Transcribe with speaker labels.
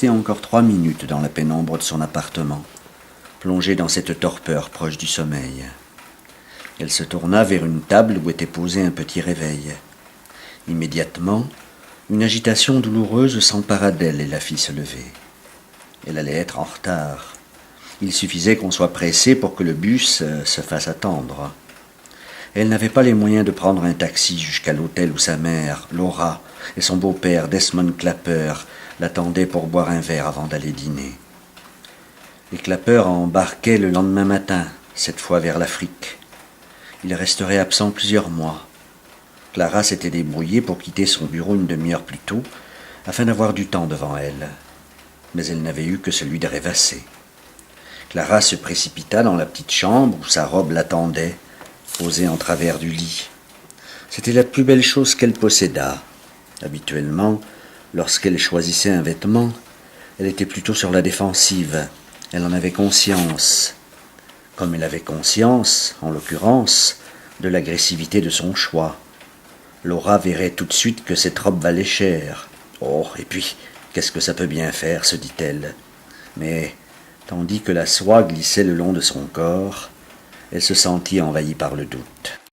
Speaker 1: rester encore 3 minutes dans la pénombre de son appartement, plongée dans cette torpeur proche du sommeil. Elle se tourna vers une table où était posé un petit réveil. Immédiatement, une agitation douloureuse s'empara d'elle et la fit se lever. Elle allait être en retard. Il suffisait qu'on soit pressé pour que le bus se fasse attendre. Elle n'avait pas les moyens de prendre un taxi jusqu'à l'hôtel où sa mère, Laura, et son beau-père, Desmond Clapper, l'attendaient pour boire un verre avant d'aller dîner. Les Clapper embarquaient le lendemain matin, cette fois vers l'Afrique. Ils resteraient absents plusieurs mois. Clara s'était débrouillée pour quitter son bureau une demi-heure plus tôt, afin d'avoir du temps devant elle. Mais elle n'avait eu que celui de rêvasser. Clara se précipita dans la petite chambre où sa robe l'attendait, posée en travers du lit. C'était la plus belle chose qu'elle possédât. Habituellement, lorsqu'elle choisissait un vêtement, elle était plutôt sur la défensive. Elle en avait conscience. Comme elle avait conscience, en l'occurrence, de l'agressivité de son choix. Laura verrait tout de suite que cette robe valait cher. Oh, et puis, qu'est-ce que ça peut bien faire, se dit-elle. Mais, tandis que la soie glissait le long de son corps, elle se sentit envahie par le doute.